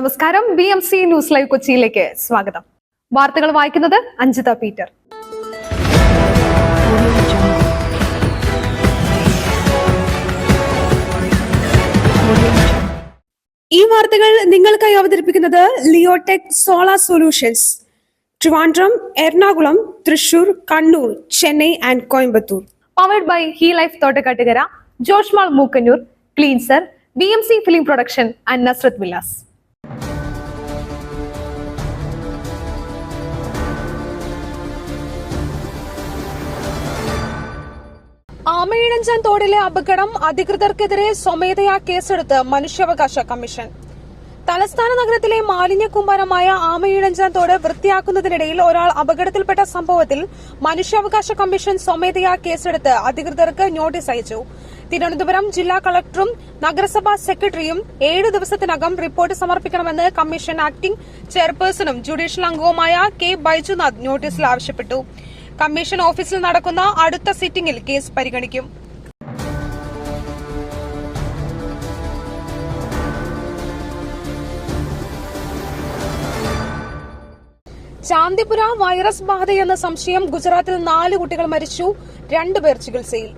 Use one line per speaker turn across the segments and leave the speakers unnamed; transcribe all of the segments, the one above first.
നമസ്കാരം. BMC news live കൊച്ചിയിലേക്ക് സ്വാഗതം. വാർത്തകൾ വായിക്കുന്നത് അഞ്ജിത പീറ്റർ.
ഈ വാർത്തകൾ നിങ്ങൾക്കായി അവതരിപ്പിക്കുന്നത് Leotech solar solutions, Trivandrum, Ernakulam, Thrissur, Kannur, Chennai and Coimbatore.
Powered by he life Thottakkattukara, Josh mall Mookkannoor, cleanser, BMC film production and Nazareth villas.
Amayizhanchan തോടിലെ അപകടം, അധികൃതർക്കെതിരെ സ്വമേധയാ കേസെടുത്ത് മനുഷ്യാവകാശ കമ്മീഷൻ. തലസ്ഥാന നഗരത്തിലെ മാലിന്യ കൂമ്പാരമായ ആമയിഴഞ്ചാൻ തോട് വൃത്തിയാക്കുന്നതിനിടയിൽ ഒരാൾ അപകടത്തിൽപ്പെട്ട സംഭവത്തിൽ മനുഷ്യാവകാശ കമ്മീഷൻ സ്വമേധയാ കേസെടുത്ത് അധികൃതർക്ക് നോട്ടീസ് അയച്ചു. തിരുവനന്തപുരം ജില്ലാ കളക്ടറും നഗരസഭാ സെക്രട്ടറിയും 7 ദിവസത്തിനകം റിപ്പോർട്ട് സമർപ്പിക്കണമെന്ന് കമ്മീഷൻ ആക്ടിംഗ് ചെയർപേഴ്സണും ജുഡീഷ്യൽ അംഗവുമായ K. ബൈജുനാഥ് നോട്ടീസിൽ ആവശ്യപ്പെട്ടു. കമ്മീഷൻ ഓഫീസിൽ നടക്കുന്ന അടുത്ത സിറ്റിംഗിൽ കേസ് പരിഗണിക്കും. ചാന്ദിപുര വൈറസ് ബാധയെന്ന സംശയം. ഗുജറാത്തിൽ 4 കുട്ടികൾ മരിച്ചു, 2 പേർ ചികിത്സയിൽ.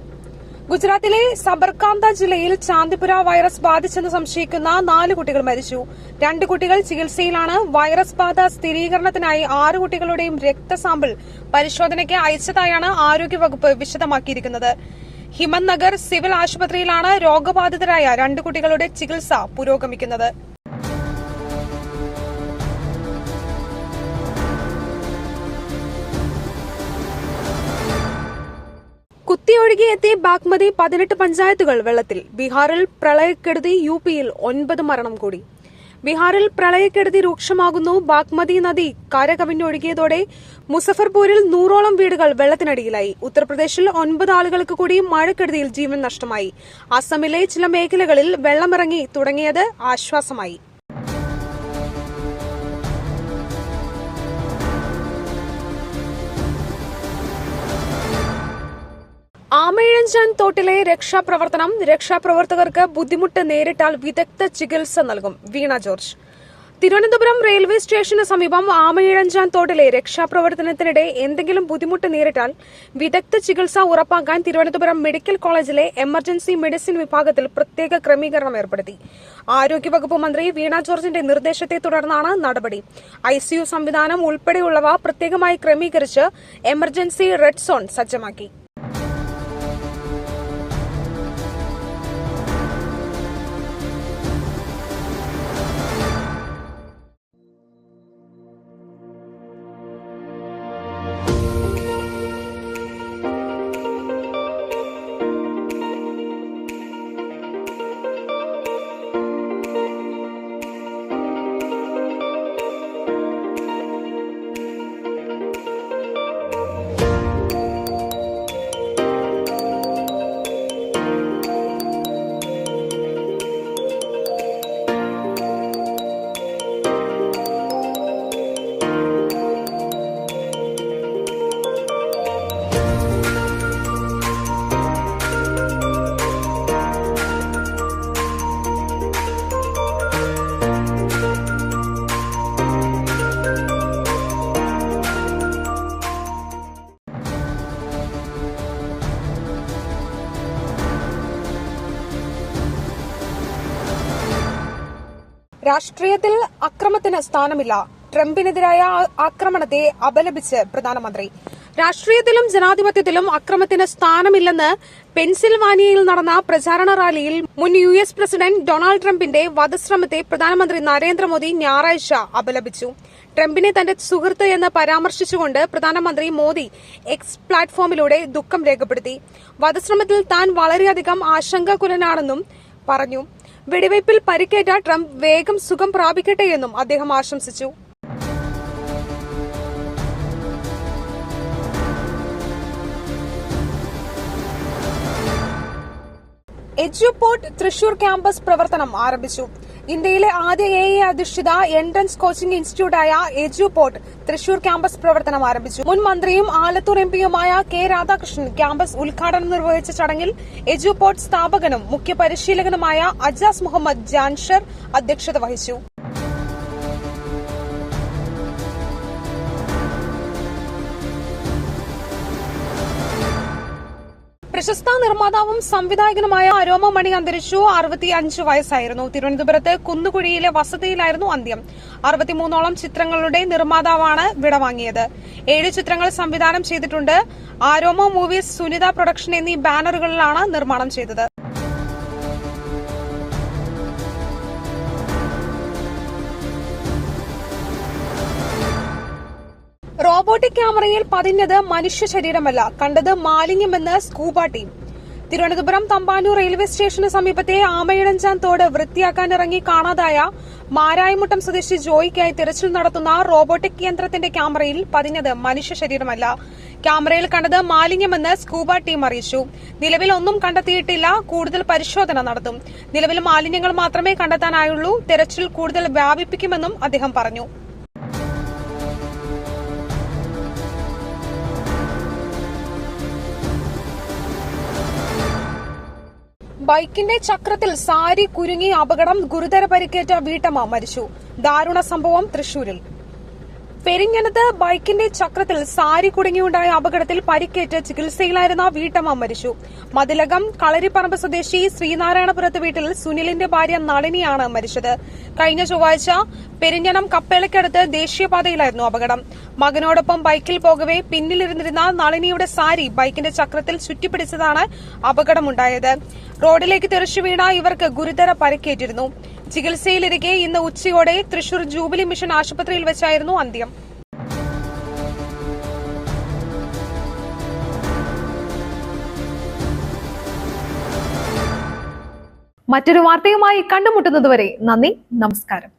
ഗുജറാത്തിലെ സബർകാന്ത ജില്ലയിൽ ചാന്ദിപുര വൈറസ് ബാധിച്ചെന്ന് സംശയിക്കുന്ന 4 കുട്ടികൾ മരിച്ചു, 2 കുട്ടികൾ ചികിത്സയിലാണ്. വൈറസ് ബാധ സ്ഥിരീകരണത്തിനായി 6 കുട്ടികളുടെയും രക്തസാമ്പിൾ പരിശോധനയ്ക്ക് അയച്ചതായാണ് ആരോഗ്യവകുപ്പ് വിശദമാക്കിയിരിക്കുന്നത്. ഹിമന്ത് നഗർ സിവിൽ ആശുപത്രിയിലാണ് രോഗബാധിതരായ 2 കുട്ടികളുടെ ചികിത്സ പുരോഗമിക്കുന്നത്. കുത്തിയൊഴുകിയെത്തി ബാഗ്മതി, 18 പഞ്ചായത്തുകൾ വെള്ളത്തിൽ. ബീഹാറിൽ പ്രളയക്കെടുതി, UPയിൽ 9 മരണം കൂടി. ബീഹാറിൽ പ്രളയക്കെടുതി രൂക്ഷമാകുന്നു. ബാഗ്മതി നദി കരകവിഞ്ഞൊഴുകിയതോടെ മുസഫർപൂരിൽ 100ഓളം വീടുകൾ വെള്ളത്തിനടിയിലായി. ഉത്തർപ്രദേശിൽ 9 ആളുകൾക്ക് കൂടി മഴക്കെടുതിയിൽ ജീവൻ നഷ്ടമായി. അസമിലെ ചില മേഖലകളിൽ വെള്ളമിറങ്ങി തുടങ്ങിയത് ആശ്വാസമായി. ആമയിഴഞ്ചാൻ തോട്ടിലെ രക്ഷാപ്രവർത്തകർക്ക് ബുദ്ധിമുട്ട് നേരിട്ടാൽ വിദഗ്ധ ചികിത്സ നൽകും. വീണ ജോർജ്. തിരുവനന്തപുരം റെയിൽവേ സ്റ്റേഷന് സമീപം ആമയിഴഞ്ചാൻ തോട്ടിലെ രക്ഷാപ്രവർത്തനത്തിനിടെ എന്തെങ്കിലും ബുദ്ധിമുട്ട് നേരിട്ടാൽ വിദഗ്ധ ചികിത്സ ഉറപ്പാക്കാൻ തിരുവനന്തപുരം മെഡിക്കൽ കോളേജിലെ എമർജൻസി മെഡിസിൻ വിഭാഗത്തിൽ പ്രത്യേക ക്രമീകരണം ഏർപ്പെടുത്തി. ആരോഗ്യവകുപ്പ് മന്ത്രി വീണ ജോർജിന്റെ നിർദ്ദേശത്തെ തുടർന്നാണ് നടപടി. ICU സംവിധാനം ഉൾപ്പെടെയുള്ളവ പ്രത്യേകമായി ക്രമീകരിച്ച് എമർജൻസി റെഡ് സോൺ സജ്ജമാക്കി. രാഷ്ട്രീയത്തിൽ അക്രമത്തിന് സ്ഥാനമില്ല. ട്രംപിനെതിരായ ആക്രമണത്തെ അപലപിച്ച് പ്രധാനമന്ത്രി. രാഷ്ട്രീയത്തിലും ജനാധിപത്യത്തിലും അക്രമത്തിന് സ്ഥാനമില്ലെന്ന് പെൻസിൽവാനിയയിൽ നടന്ന പ്രചാരണ റാലിയിൽ മുൻ US പ്രസിഡന്റ് ഡൊണാൾഡ് ട്രംപിന്റെ വധശ്രമത്തെ പ്രധാനമന്ത്രി നരേന്ദ്രമോദി ഞായറാഴ്ച അപലപിച്ചു. ട്രംപിനെ തന്റെ സുഹൃത്ത് എന്ന് പരാമർശിച്ചുകൊണ്ട് പ്രധാനമന്ത്രി മോദി എക്സ് പ്ലാറ്റ്ഫോമിലൂടെ ദുഃഖം രേഖപ്പെടുത്തി. വധശ്രമത്തിൽ താൻ വളരെയധികം ആശങ്കാകുലനാണെന്നും പറഞ്ഞു. വെടിവയ്പിൽ പരിക്കേറ്റ ട്രംപ് വേഗം സുഖം പ്രാപിക്കട്ടെയെന്നും അദ്ദേഹം ആശംസിച്ചു. എഡ്യൂപോർട്ട് തൃശൂർ ക്യാമ്പസ് പ്രവർത്തനം ആരംഭിച്ചു. ഇന്ത്യയിലെ ആദ്യ AI അധിഷ്ഠിത entrance coaching ഇൻസ്റ്റിറ്റ്യൂട്ടായ Eduport Thrissur campus പ്രവർത്തനം ആരംഭിച്ചു. മുൻ മന്ത്രിയും ആലത്തൂർ MP-യുമായ K. രാധാകൃഷ്ണൻ ക്യാമ്പസ് ഉദ്ഘാടനം നിർവഹിച്ച ചടങ്ങിൽ എഡ്യൂപോർട്ട് സ്ഥാപകനും മുഖ്യ പരിശീലകനുമായ അജാസ് മുഹമ്മദ് ജാൻഷർ അധ്യക്ഷത വഹിച്ചു. പ്രശസ്ത നിർമ്മാതാവും സംവിധായകനുമായ ആരോമ മണി അന്തരിച്ചു. 65 വയസ്സായിരുന്നു. തിരുവനന്തപുരത്ത് കുന്നുകുഴിയിലെ വസതിയിലായിരുന്നു അന്ത്യം. 63ഓളം ചിത്രങ്ങളുടെ നിർമ്മാതാവാണ് വിടവാങ്ങിയത്. 7 ചിത്രങ്ങൾ സംവിധാനം ചെയ്തിട്ടുണ്ട്. ആരോമ മൂവീസ്, സുനിത പ്രൊഡക്ഷൻ എന്നീ ബാനറുകളിലാണ് നിർമ്മാണം ചെയ്തത്. റോബോട്ടിക് ക്യാമറയിൽ പതിഞ്ഞത് മനുഷ്യ ശരീരമല്ല, കണ്ടത് മാലിന്യമെന്ന് scuba team. Thiruvananthapuram Thampanoor railway സ്റ്റേഷന് സമീപത്തെ ആമയിഴഞ്ചാൻ തോട് വൃത്തിയാക്കാനിറങ്ങി കാണാതായ മാരായമുട്ടം സ്വദേശി ജോയിക്കായി തിരച്ചിൽ നടത്തുന്ന റോബോട്ടിക് യന്ത്രത്തിന്റെ ക്യാമറയിൽ പതിഞ്ഞത് മനുഷ്യ ശരീരമല്ല, ക്യാമറയിൽ കണ്ടത് മാലിന്യമെന്ന് സ്കൂബ ടീം അറിയിച്ചു. നിലവിൽ ഒന്നും കണ്ടെത്തിയിട്ടില്ല. കൂടുതൽ പരിശോധന നടത്തും. നിലവിൽ മാലിന്യങ്ങൾ മാത്രമേ കണ്ടെത്താനായുള്ളൂ. തെരച്ചിൽ കൂടുതൽ വ്യാപിപ്പിക്കുമെന്നും അദ്ദേഹം പറഞ്ഞു. ബൈക്കിന്റെ ചക്രത്തിൽ സാരി കുരുങ്ങി അപകടം, ഗുരുതര പരിക്കേറ്റ വീട്ടമ്മ മരിച്ചു. ദാരുണ സംഭവം തൃശൂരിൽ. പെരിഞ്ഞനത്ത് ബൈക്കിന്റെ ചക്രത്തിൽ സാരി കുടുങ്ങിയുണ്ടായ അപകടത്തിൽ പരിക്കേറ്റ് ചികിത്സയിലായിരുന്ന വീട്ടമ്മ മരിച്ചു. മതിലകം കളരിപ്പറമ്പ് സ്വദേശി ശ്രീനാരായണപുരത്ത് വീട്ടിൽ സുനിലിന്റെ ഭാര്യ നളിനിയാണ് മരിച്ചത്. കഴിഞ്ഞ ചൊവ്വാഴ്ച പെരിഞ്ഞനം കപ്പേളയ്ക്കടുത്ത് ദേശീയപാതയിലായിരുന്നു അപകടം. മകനോടൊപ്പം ബൈക്കിൽ പോകവെ പിന്നിലിരുന്നിരുന്ന നളിനിയുടെ സാരി ബൈക്കിന്റെ ചക്രത്തിൽ ചുറ്റിപ്പിടിച്ചതാണ് അപകടമുണ്ടായത്. റോഡിലേക്ക് തെറിച്ചു വീണ ഇവർക്ക് ഗുരുതര പരിക്കേറ്റിരുന്നു. ചികിത്സയിലിരിക്കെ ഇന്ന് ഉച്ചയോടെ തൃശൂർ ജൂബിലി മിഷൻ ആശുപത്രിയിൽ വെച്ചായിരുന്നു അന്ത്യം.
മറ്റൊരു വാർത്തയുമായി കണ്ടുമുട്ടുന്നതുവരെ നന്ദി, നമസ്കാരം.